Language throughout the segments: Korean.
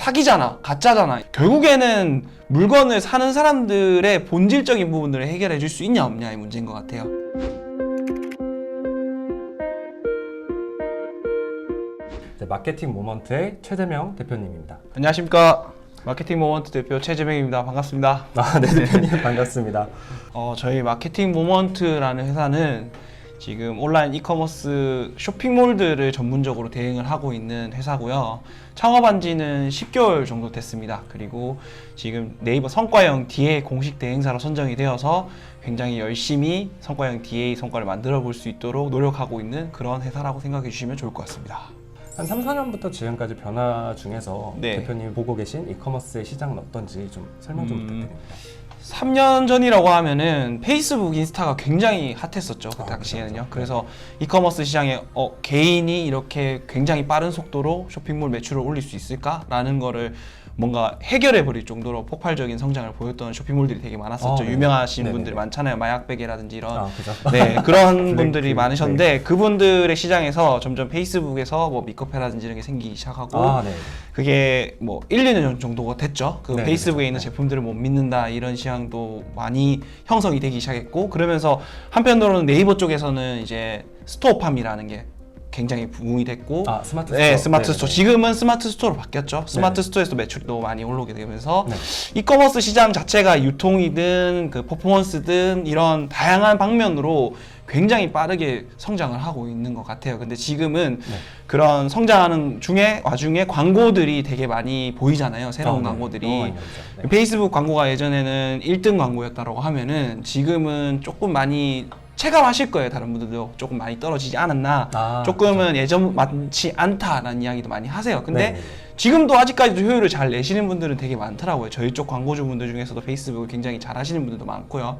사기잖아, 가짜잖아. 결국에는 물건을 사는 사람들의 본질적인 부분들을 해결해 줄 수 있냐 없냐의 문제인 것 같아요. 마케팅 모먼트의 최재명 대표님입니다. 안녕하십니까. 마케팅 모먼트 대표 최재명입니다. 반갑습니다. 네, 대표님 반갑습니다. 저희 마케팅 모먼트라는 회사는 지금 온라인 이커머스 쇼핑몰들을 전문적으로 대행을 하고 있는 회사고요. 창업한 지는 10개월 정도 됐습니다. 그리고 지금 네이버 성과형 DA 공식 대행사로 선정이 되어서 굉장히 열심히 성과형 DA 성과를 만들어 볼 수 있도록 노력하고 있는 그런 회사라고 생각해 주시면 좋을 것 같습니다. 한 3, 4년부터 지금까지 변화 중에서 네. 대표님이 보고 계신 이커머스의 시장은 어떤지 좀 설명 좀 부탁드립니다. 3년 전이라고 하면은 페이스북, 인스타가 굉장히 핫했었죠. 그 당시에는요. 그래서 이커머스 시장에 개인이 이렇게 굉장히 빠른 속도로 쇼핑몰 매출을 올릴 수 있을까라는 거를 뭔가 해결해 버릴 정도로 폭발적인 성장을 보였던 쇼핑몰들이 되게 많았었죠. 네. 유명하신 네네네. 분들이 많잖아요. 마약베개라든지 이런 그죠? 네, 그런 분들이 네. 많으셨는데 그분들의 시장에서 점점 페이스북에서 뭐 미커페라든지 이런 게 생기기 시작하고 네. 그게 뭐 1, 2년 정도가 됐죠. 그 네, 페이스북에 그렇죠. 있는 제품들을 못 믿는다 이런 시향도 많이 형성이 되기 시작했고, 그러면서 한편으로는 네이버 쪽에서는 이제 스토어팜이라는 게 굉장히 부흥이 됐고, 스마트 네, 스토어. 스마트 네네네. 스토어. 지금은 스마트 스토어로 바뀌었죠. 스마트 네네. 스토어에서 매출도 많이 올라오게 되면서 네. 이커머스 시장 자체가 유통이든 그 퍼포먼스든 이런 다양한 방면으로 굉장히 빠르게 성장을 하고 있는 것 같아요. 근데 지금은 네. 그런 성장하는 와중에 광고들이 되게 많이 보이잖아요. 새로운 네. 광고들이. 너무 많이 나오죠. 네. 페이스북 광고가 예전에는 1등 광고였다고 하면은 지금은 조금 많이 체감하실 거예요. 다른 분들도 조금 많이 떨어지지 않았나, 조금은 예전 많지 않다라는 이야기도 많이 하세요. 근데 네네네. 지금도 아직까지도 효율을 잘 내시는 분들은 되게 많더라고요. 저희 쪽 광고주분들 중에서도 페이스북을 굉장히 잘 하시는 분들도 많고요.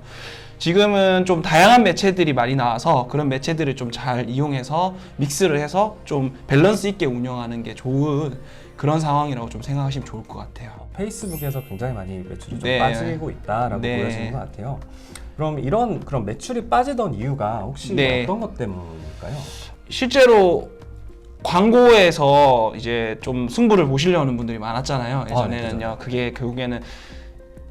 지금은 좀 다양한 매체들이 많이 나와서 그런 매체들을 좀 잘 이용해서 믹스를 해서 좀 밸런스 있게 운영하는 게 좋은 그런 상황이라고 좀 생각하시면 좋을 것 같아요. 페이스북에서 굉장히 많이 매출이 좀 네. 빠지고 있다라고 네. 보여지는 것 같아요. 그럼 그런 매출이 빠지던 이유가 혹시 네. 어떤 것 때문일까요? 실제로 광고에서 이제 좀 승부를 보시려는 분들이 많았잖아요. 예전에는요. 네, 그게 결국에는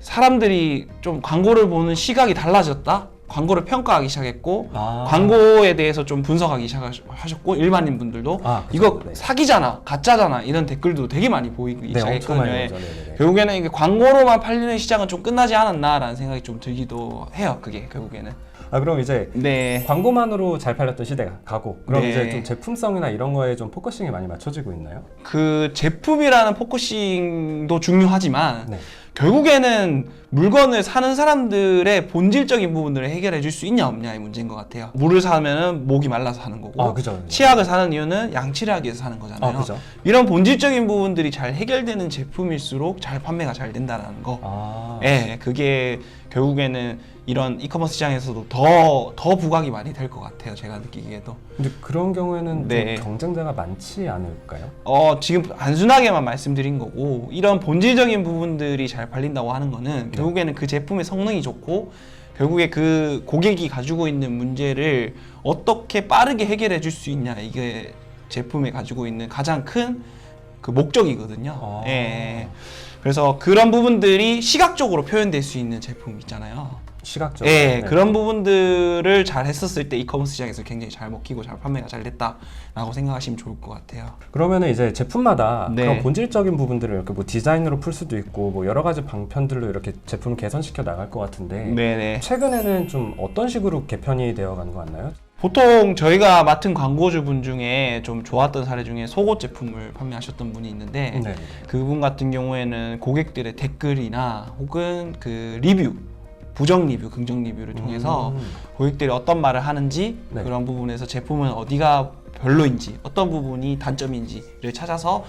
사람들이 좀 광고를 보는 시각이 달라졌다? 광고를 평가하기 시작했고, 광고에 대해서 좀 분석하기 시작하셨고, 일반인 분들도 그죠. 이거 네. 사기잖아, 가짜잖아 이런 댓글도 되게 많이 보이기 네, 엄청 많이 시작했거든요. 나오죠. 네네네. 결국에는 이게 광고로만 팔리는 시장은 좀 끝나지 않았나라는 생각이 좀 들기도 해요. 그게 결국에는. 그럼 이제 네. 광고만으로 잘 팔렸던 시대가 가고, 그럼 네. 이제 좀 제품성이나 이런 거에 좀 포커싱이 많이 맞춰지고 있나요? 그 제품이라는 포커싱도 중요하지만 네. 결국에는 물건을 사는 사람들의 본질적인 부분들을 해결해 줄 수 있냐 없냐의 문제인 것 같아요. 물을 사면은 목이 말라서 사는 거고, 그죠. 치약을 사는 이유는 양치를 하기 위해서 사는 거잖아요. 그죠. 이런 본질적인 부분들이 잘 해결되는 제품일수록 잘 판매가 잘 된다는 거. 예, 그게 결국에는 이런 이커머스 시장에서도 더 부각이 많이 될 것 같아요. 제가 느끼기에도. 근데 그런 경우에는 네. 좀 경쟁자가 많지 않을까요? 지금 단순하게만 말씀드린 거고, 이런 본질적인 부분들이 잘 팔린다고 하는 거는 결국에는 그 제품의 성능이 좋고, 결국에 그 고객이 가지고 있는 문제를 어떻게 빠르게 해결해 줄 수 있냐, 이게 제품이 가지고 있는 가장 큰 그 목적이거든요. 예. 그래서 그런 부분들이 시각적으로 표현될 수 있는 제품 있잖아요. 시각적으로. 예, 네. 그런 부분들을 잘 했었을 때 이커머스 시장에서 굉장히 잘 먹히고 잘 판매가 잘 됐다라고 생각하시면 좋을 것 같아요. 그러면은 이제 제품마다 네. 그런 본질적인 부분들을 이렇게 뭐 디자인으로 풀 수도 있고, 뭐 여러 가지 방편들로 이렇게 제품을 개선시켜 나갈 것 같은데, 네네. 최근에는 좀 어떤 식으로 개편이 되어 가는 것 같나요? 보통 저희가 맡은 광고주분 중에 좀 좋았던 사례 중에 속옷 제품을 판매하셨던 분이 있는데, 네. 그분 같은 경우에는 고객들의 댓글이나 혹은 그 리뷰, 부정 리뷰, 긍정 리뷰를 통해서 고객들이 어떤 말을 하는지, 네. 그런 부분에서 제품은 어디가 별로인지, 어떤 부분이 단점인지를 찾아서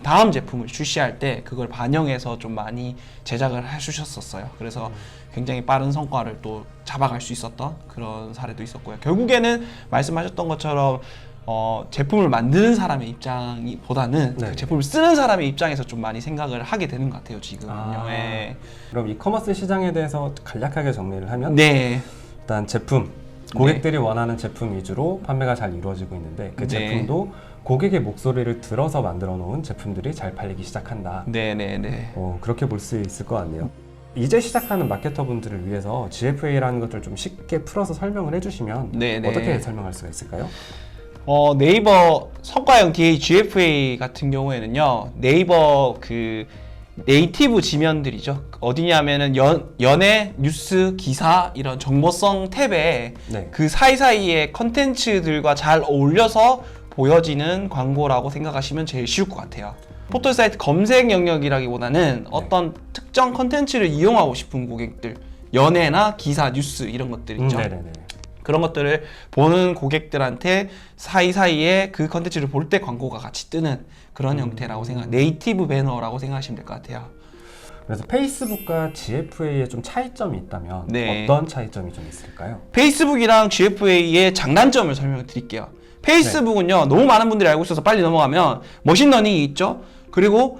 다음 제품을 출시할 때 그걸 반영해서 좀 많이 제작을 해주셨었어요. 그래서 굉장히 빠른 성과를 또 잡아갈 수 있었던 그런 사례도 있었고요. 결국에는 말씀하셨던 것처럼 제품을 만드는 사람의 입장보다는 네. 그 제품을 쓰는 사람의 입장에서 좀 많이 생각을 하게 되는 것 같아요, 지금은요. 네. 그럼 이커머스 시장에 대해서 간략하게 정리를 하면, 네. 일단 제품, 고객들이 원하는 제품 위주로 판매가 잘 이루어지고 있는데, 그 네. 제품도 고객의 목소리를 들어서 만들어 놓은 제품들이 잘 팔리기 시작한다. 네네네. 그렇게 볼 수 있을 것 같네요. 이제 시작하는 마케터분들을 위해서 GFA라는 것을 좀 쉽게 풀어서 설명을 해주시면 네네. 어떻게 설명할 수가 있을까요? 네이버 성과형 DA GFA 같은 경우에는요, 네이버 그 네이티브 지면들이죠. 어디냐면은 연예, 뉴스, 기사 이런 정보성 탭에 네. 그 사이사이의 컨텐츠들과 잘 어울려서 보여지는 광고라고 생각하시면 제일 쉬울 것 같아요. 포털 사이트 검색 영역이라기보다는 어떤 특정 컨텐츠를 이용하고 싶은 고객들, 연예나 기사, 뉴스 이런 것들 있죠. 네네네. 그런 것들을 보는 고객들한테 사이사이에 그 컨텐츠를 볼 때 광고가 같이 뜨는 그런 형태라고 네이티브 배너라고 생각하시면 될 것 같아요. 그래서 페이스북과 GFA에 좀 차이점이 있다면 네. 어떤 차이점이 좀 있을까요? 페이스북이랑 GFA의 장단점을 설명을 드릴게요. 페이스북은요, 너무 많은 분들이 알고 있어서 빨리 넘어가면 머신러닝이 있죠. 그리고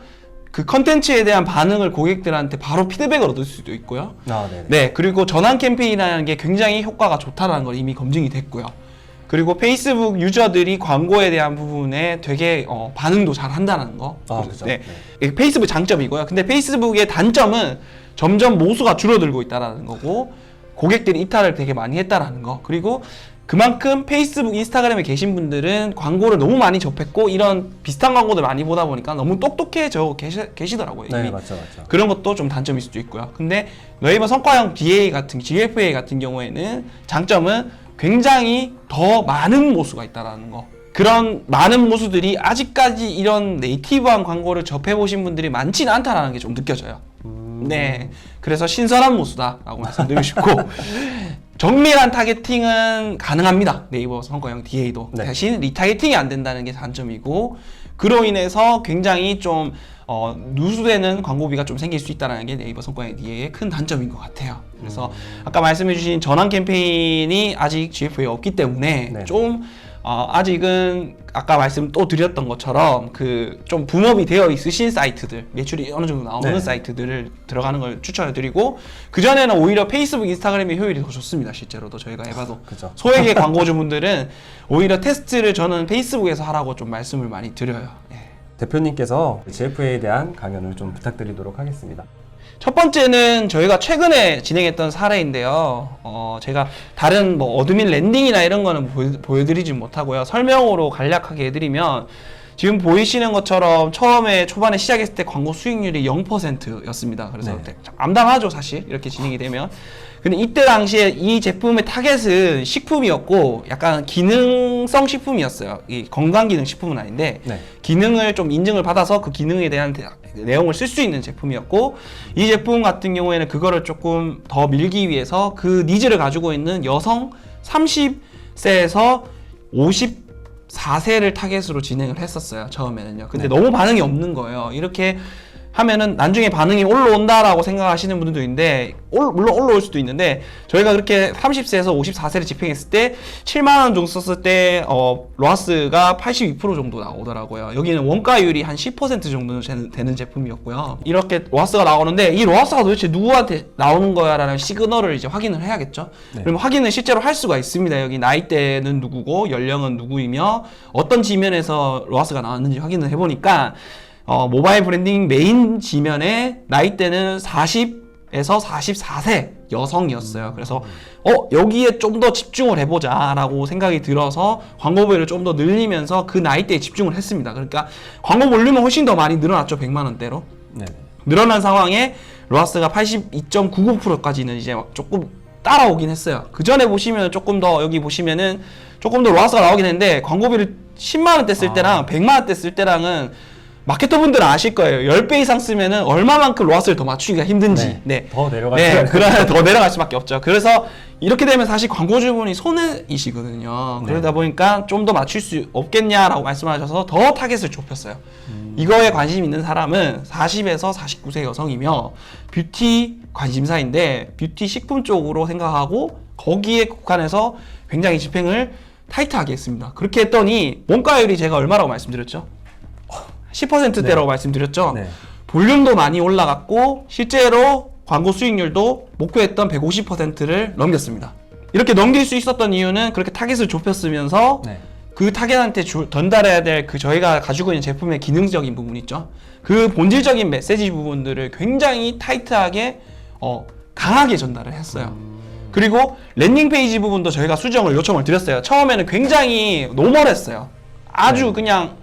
그 컨텐츠에 대한 반응을 고객들한테 바로 피드백을 얻을 수도 있고요. 네네. 네, 그리고 전환 캠페인이라는 게 굉장히 효과가 좋다는 걸 이미 검증이 됐고요. 그리고 페이스북 유저들이 광고에 대한 부분에 되게 반응도 잘 한다는 거. 그렇죠. 네. 이게 페이스북 장점이고요. 근데 페이스북의 단점은 점점 모수가 줄어들고 있다는 거고, 고객들이 이탈을 되게 많이 했다는 거. 그리고 그만큼 페이스북, 인스타그램에 계신 분들은 광고를 너무 많이 접했고 이런 비슷한 광고들 많이 보다 보니까 너무 똑똑해져 계시더라고요. 이미. 네, 맞죠. 그런 것도 좀 단점일 수도 있고요. 근데 네이버 성과형 DA 같은 GFA 같은 경우에는 장점은 굉장히 더 많은 모수가 있다라는 거. 그런 많은 모수들이 아직까지 이런 네이티브한 광고를 접해보신 분들이 많지는 않다라는 게 좀 느껴져요. 네, 그래서 신선한 모수다라고 말씀드리고 싶고 정밀한 타겟팅은 가능합니다. 네이버 성과형 DA도. 네. 대신 리타겟팅이 안 된다는 게 단점이고, 그로 인해서 굉장히 좀 누수되는 광고비가 좀 생길 수 있다는 게 네이버 성과형 DA의 큰 단점인 것 같아요. 그래서 아까 말씀해주신 전환 캠페인이 아직 GFA에 없기 때문에 네. 좀 아직은 아까 말씀 또 드렸던 것처럼 그 좀 붐업이 되어 있으신 사이트들, 매출이 어느 정도 나오는 네. 사이트들을 들어가는 걸 추천해 드리고, 그전에는 오히려 페이스북, 인스타그램의 효율이 더 좋습니다. 실제로도 저희가 해봐도. 그죠. 소액의 광고주분들은 오히려 테스트를 저는 페이스북에서 하라고 좀 말씀을 많이 드려요. 예. 대표님께서 GFA에 대한 강연을 좀 부탁드리도록 하겠습니다. 첫 번째는 저희가 최근에 진행했던 사례인데요. 제가 다른 뭐 어드민 랜딩이나 이런 거는 보여드리지 못하고요. 설명으로 간략하게 해드리면, 지금 보이시는 것처럼 처음에 초반에 시작했을 때 광고 수익률이 0%였습니다. 그래서 네. 암담하죠, 사실. 이렇게 진행이 되면. 근데 이때 당시에 이 제품의 타겟은 식품이었고 약간 기능성 식품이었어요. 이 건강기능 식품은 아닌데 네. 기능을 좀 인증을 받아서 그 기능에 대한 내용을 쓸 수 있는 제품이었고, 이 제품 같은 경우에는 그거를 조금 더 밀기 위해서 그 니즈를 가지고 있는 여성 30세에서 54세를 타겟으로 진행을 했었어요, 처음에는요. 근데 네. 너무 반응이 없는 거예요. 이렇게 하면은 나중에 반응이 올라온다라고 생각하시는 분들도 있는데, 물론 올라올 수도 있는데, 저희가 그렇게 30세에서 54세를 집행했을 때 7만 원 정도 썼을 때 로하스가 82% 정도 나오더라고요. 여기는 원가율이 한 10% 정도 되는 제품이었고요. 이렇게 로하스가 나오는데, 이 로하스가 도대체 누구한테 나오는 거야라는 시그널을 이제 확인을 해야겠죠. 네. 그럼 확인을 실제로 할 수가 있습니다. 여기 나이대는 누구고 연령은 누구이며 어떤 지면에서 로하스가 나왔는지 확인을 해보니까, 모바일 브랜딩 메인 지면에 나이대는 40에서 44세 여성이었어요. 그래서 여기에 좀 더 집중을 해보자 라고 생각이 들어서 광고비를 좀 더 늘리면서 그 나이대에 집중을 했습니다. 그러니까 광고 볼륨은 훨씬 더 많이 늘어났죠. 100만 원대로. 네. 늘어난 상황에 로하스가 82.99%까지는 이제 조금 따라오긴 했어요. 그 전에 보시면 조금 더, 여기 보시면은 조금 더 로하스가 나오긴 했는데, 광고비를 10만 원대 쓸 때랑 100만 원대 쓸 때랑은 마케터분들은 아실 거예요. 10배 이상 쓰면은 얼마만큼 로하스를 더 맞추기가 힘든지. 네. 더 내려갈 네, 수가 그래 더 내려갈 수밖에 없죠. 그래서 이렇게 되면 사실 광고주분이 손해이시거든요. 네. 그러다 보니까 좀 더 맞출 수 없겠냐라고 말씀하셔서 더 타겟을 좁혔어요. 이거에 관심 있는 사람은 40에서 49세 여성이며 뷰티 관심사인데 뷰티 식품 쪽으로 생각하고 거기에 국한해서 굉장히 집행을 타이트하게 했습니다. 그렇게 했더니 원가율이 제가 얼마라고 말씀드렸죠? 10%대라고 말씀드렸죠. 네. 볼륨도 많이 올라갔고 실제로 광고 수익률도 목표했던 150%를 넘겼습니다. 이렇게 넘길 수 있었던 이유는 그렇게 타겟을 좁혔으면서 네. 그 타겟한테 전달해야 될 그 저희가 가지고 있는 제품의 기능적인 부분 있죠. 그 본질적인 메시지 부분들을 굉장히 타이트하게 강하게 전달을 했어요. 그리고 랜딩 페이지 부분도 저희가 수정을 요청을 드렸어요. 처음에는 굉장히 노멀했어요. 아주 그냥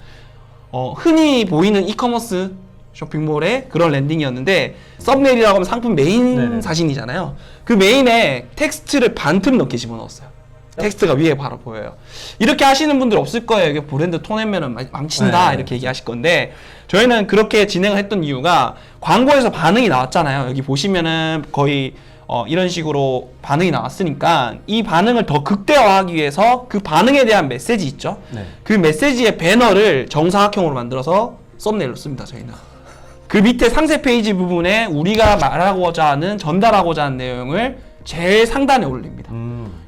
흔히 보이는 이커머스 쇼핑몰의 그런 랜딩이었는데, 썸네일이라고 하면 상품 메인 네네. 사진이잖아요. 그 메인에 텍스트를 반틈 넘게 집어넣었어요. 텍스트가 위에 바로 보여요. 이렇게 하시는 분들 없을 거예요. 이게 브랜드 톤앤면은 망친다 네. 이렇게 얘기하실 건데, 저희는 그렇게 진행을 했던 이유가 광고에서 반응이 나왔잖아요. 여기 보시면은 거의 이런 식으로 반응이 나왔으니까 이 반응을 더 극대화하기 위해서 그 반응에 대한 메시지 있죠. 네. 그 메시지의 배너를 정사각형으로 만들어서 썸네일로 씁니다. 저희는 그 밑에 상세 페이지 부분에 우리가 말하고자 하는, 전달하고자 하는 내용을 제일 상단에 올립니다.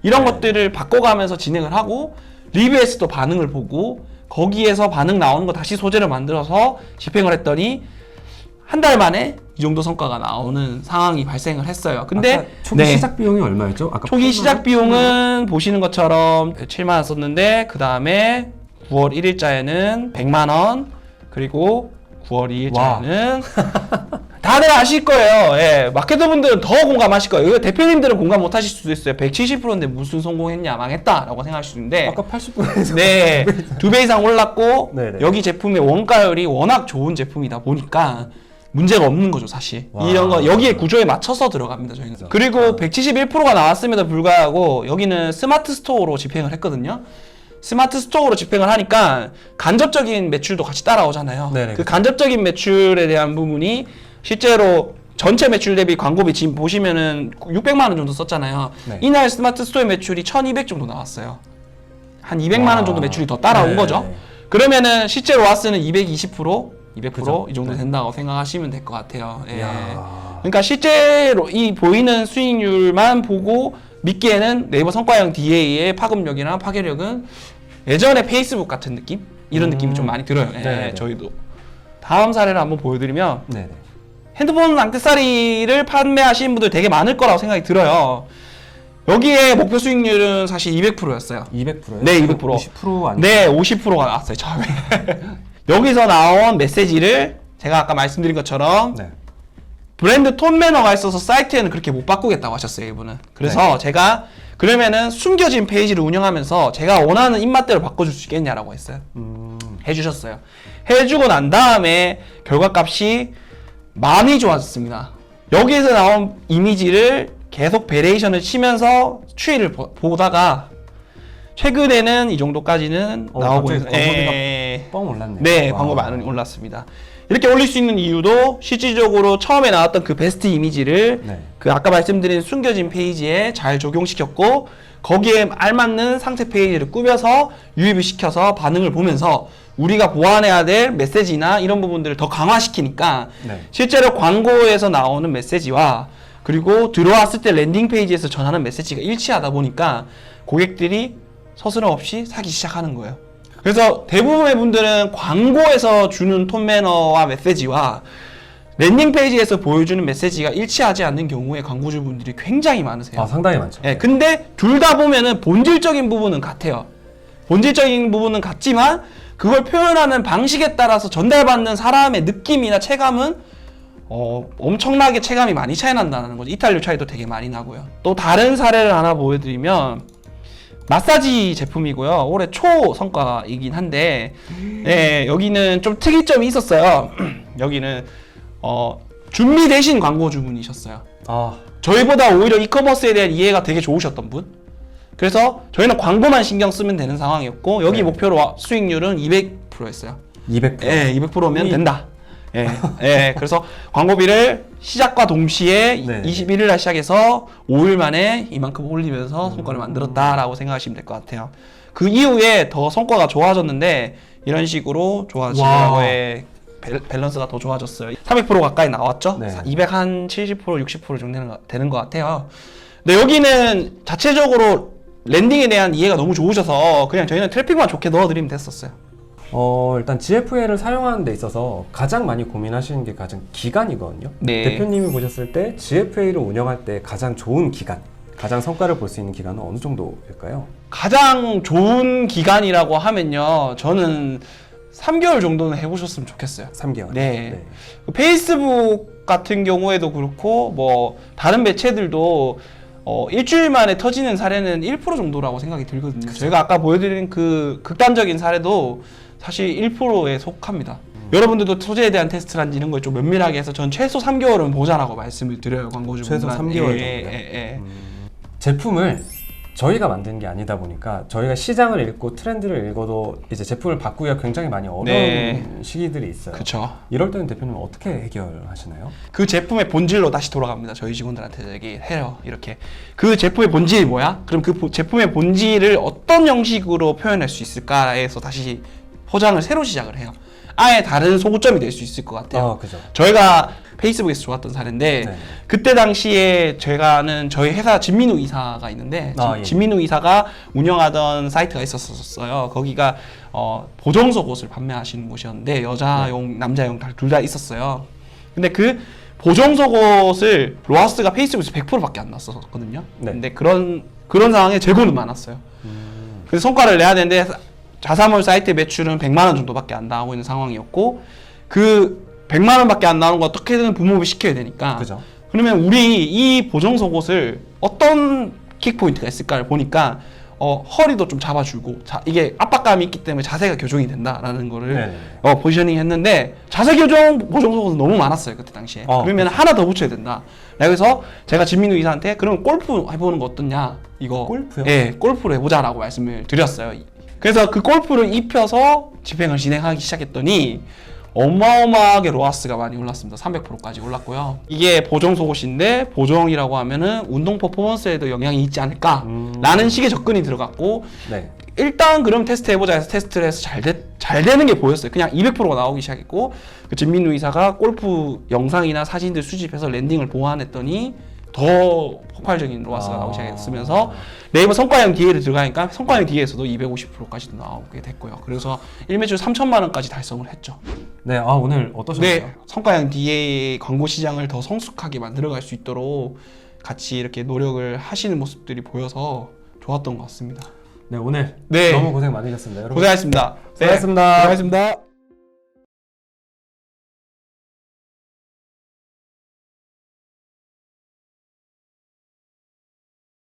이런 것들을 바꿔가면서 진행을 하고, 리뷰에서도 반응을 보고 거기에서 반응 나오는 거 다시 소재를 만들어서 집행을 했더니 한 달 만에 이 정도 성과가 나오는 상황이 발생을 했어요. 근데 아까 초기 시작 비용이 얼마였죠? 아까 초기 8만 시작 원? 비용은 보시는 것처럼 7만 원 썼는데, 그 다음에 9월 1일자에는 100만 원, 그리고 9월 2일자에는 다들 아실 거예요. 예, 마케터분들은 더 공감하실 거예요. 이거 대표님들은 공감 못 하실 수도 있어요. 170%인데 무슨 성공했냐, 망했다라고 생각하실 수 있는데, 아까 80%에서 네, 2배 이상 올랐고, 네네. 여기 제품의 원가율이 워낙 좋은 제품이다 보니까 문제가 없는 거죠, 사실. 와. 이런 거 여기에 구조에 맞춰서 들어갑니다, 저희는. 그렇죠. 그리고 171%가 나왔음에도 불구하고 여기는 스마트 스토어로 집행을 했거든요. 스마트 스토어로 집행을 하니까 간접적인 매출도 같이 따라오잖아요. 네네, 그 그렇죠. 간접적인 매출에 대한 부분이 실제로 전체 매출 대비 광고비 지금 보시면은 600만 원 정도 썼잖아요. 네. 이날 스마트 스토어의 매출이 1200 정도 나왔어요. 한 200만 원 정도 매출이 더 따라온 네. 거죠. 그러면은 실제로 와스는 220%, 200% 그죠. 이 정도 네. 된다고 생각하시면 될 것 같아요. 예. 이야. 그러니까 실제로 이 보이는 수익률만 보고 믿기에는 네이버 성과형 DA의 파급력이나 파괴력은 예전에 페이스북 같은 느낌? 이런 느낌이 좀 많이 들어요. 예, 네네. 저희도. 다음 사례를 한번 보여드리면, 네네. 핸드폰 액세서리를 판매하시는 분들 되게 많을 거라고 생각이 들어요. 여기에 목표 수익률은 사실 200%였어요. 200%요? 네, 200%. 50% 아니에요? 네, 50%가 나왔어요, 처음에. 여기서 나온 메시지를 제가 아까 말씀드린 것처럼 네. 브랜드 톤 매너가 있어서 사이트에는 그렇게 못 바꾸겠다고 하셨어요, 이분은. 그래서 제가 그러면은 숨겨진 페이지를 운영하면서 제가 원하는 입맛대로 바꿔줄 수 있겠냐라고 했어요. 해주셨어요. 해주고 난 다음에 결과값이 많이 좋아졌습니다. 여기에서 나온 이미지를 계속 베리에이션을 치면서 추이를 보다가 최근에는 이 정도까지는 나오고 갑자기 있어요. 광고비가 예. 뻥 올랐네요. 네, 와. 광고 많이 올랐습니다. 이렇게 올릴 수 있는 이유도 실질적으로 처음에 나왔던 그 베스트 이미지를 네. 그 아까 말씀드린 숨겨진 페이지에 잘 적용시켰고, 거기에 알맞는 상세 페이지를 꾸며서 유입을 시켜서 반응을 보면서 우리가 보완해야 될 메시지나 이런 부분들을 더 강화시키니까 네. 실제로 광고에서 나오는 메시지와 그리고 들어왔을 때 랜딩 페이지에서 전하는 메시지가 일치하다 보니까 고객들이 서스럼 없이 사기 시작하는 거예요. 그래서 대부분의 분들은 광고에서 주는 톤 매너와 메시지와 랜딩 페이지에서 보여주는 메시지가 일치하지 않는 경우에 광고주분들이 굉장히 많으세요. 아, 상당히 많죠. 예, 근데 둘 다 보면은 본질적인 부분은 같아요. 본질적인 부분은 같지만 그걸 표현하는 방식에 따라서 전달받는 사람의 느낌이나 체감은 엄청나게 체감이 많이 차이 난다는 거죠. 이탈률 차이도 되게 많이 나고요. 또 다른 사례를 하나 보여드리면 마사지 제품이고요. 올해 초 성과이긴 한데, 네, 여기는 좀 특이점이 있었어요. 여기는 준비 대신 광고주분이셨어요. 아, 저희보다 오히려 이커머스에 대한 이해가 되게 좋으셨던 분. 그래서 저희는 광고만 신경 쓰면 되는 상황이었고, 여기 네. 목표로 수익률은 200%였어요. 200%. 예, 200%면 된다. 예, 예, 그래서 광고비를 시작과 동시에 네. 21일 날 시작해서 5일 만에 이만큼 올리면서 성과를 만들었다라고 생각하시면 될 것 같아요. 그 이후에 더 성과가 좋아졌는데 이런 식으로 좋아지고의 밸런스가 더 좋아졌어요. 300% 가까이 나왔죠? 네. 270%, 60% 정도 되는 것 같아요. 근데 여기는 자체적으로 랜딩에 대한 이해가 너무 좋으셔서 그냥 저희는 트래픽만 좋게 넣어드리면 됐었어요. 일단 GFA를 사용하는 데 있어서 가장 많이 고민하시는 게 가장 기간이거든요. 네. 대표님이 보셨을 때 GFA를 운영할 때 가장 좋은 기간, 가장 성과를 볼 수 있는 기간은 어느 정도일까요? 가장 좋은 기간이라고 하면요, 저는 3개월 정도는 해보셨으면 좋겠어요. 3개월. 네. 페이스북 같은 경우에도 그렇고 뭐 다른 매체들도 일주일 만에 터지는 사례는 1% 정도라고 생각이 들거든요. 저희가 아까 보여드린 그 극단적인 사례도 사실 1%에 속합니다. 여러분들도 소재에 대한 테스트라든지 이런 걸 좀 면밀하게 해서 전 최소 3개월은 보자라고 말씀을 드려요. 광고주분들. 최소 3개월 예, 정도요? 예. 제품을 저희가 만든 게 아니다 보니까 저희가 시장을 읽고 트렌드를 읽어도 이제 제품을 바꾸기가 굉장히 많이 어려운 네. 시기들이 있어요. 그렇죠. 이럴 때는 대표님은 어떻게 해결하시나요? 그 제품의 본질로 다시 돌아갑니다. 저희 직원들한테 얘기해요. 이렇게 그 제품의 본질이 뭐야? 그럼 그 제품의 본질을 어떤 형식으로 표현할 수 있을까에서 다시 포장을 새로 시작을 해요. 아예 다른 소구점이 될 수 있을 것 같아요. 그죠. 저희가 페이스북에서 좋았던 사례인데 네. 그때 당시에 제가 아는 저희 회사 진민우 이사가 있는데 예. 진민우 이사가 운영하던 사이트가 있었어요. 거기가 보정 속옷을 판매하시는 곳이었는데 여자용, 남자용 둘 다 있었어요. 근데 그 보정 속옷을 로하스가 페이스북에서 100%밖에 안 났었거든요. 네. 근데 그런 상황에 재고는 많았어요. 그래서 성과를 내야 되는데 자사몰 사이트 매출은 100만 원 정도밖에 안 나오고 있는 상황이었고 그 100만 원밖에 안 나오는 거 어떻게든 붐업을 시켜야 되니까. 그죠. 그러면 우리 이 보정 속옷을 어떤 킥 포인트가 있을까를 보니까 허리도 좀 잡아주고 이게 압박감이 있기 때문에 자세가 교정이 된다라는 거를 포지셔닝 했는데 자세 교정 보정 속옷은 너무 많았어요 그때 당시에. 그러면 하나 더 붙여야 된다. 그래서 제가 진민우 이사한테 그럼 골프 해보는 거 어떻냐 이거. 골프요? 예, 골프를 해보자라고 말씀을 드렸어요. 그래서 그 골프를 입혀서 집행을 진행하기 시작했더니 어마어마하게 로하스가 많이 올랐습니다. 300%까지 올랐고요. 이게 보정 속옷인데 보정이라고 하면은 운동 퍼포먼스에도 영향이 있지 않을까라는 식의 접근이 들어갔고 네. 일단 그럼 테스트 해보자 해서 테스트를 해서 잘 되는 게 보였어요. 그냥 200%가 나오기 시작했고 그 진민우 이사가 골프 영상이나 사진들 수집해서 랜딩을 보완했더니 더 폭발적인 로하스가 나오기 시작했으면서 네이버 성과형 DA를 들어가니까 성과형 DA에서도 250%까지도 나오게 됐고요. 그래서 1매출 3천만 원까지 달성을 했죠. 네, 오늘 어떠셨어요? 네, 성과형 DA 광고 시장을 더 성숙하게 만들어갈 수 있도록 같이 이렇게 노력을 하시는 모습들이 보여서 좋았던 것 같습니다. 네, 오늘 네. 너무 고생 많으셨습니다. 여러분. 고생하셨습니다. 수고하셨습니다. 네, 고생하셨습니다.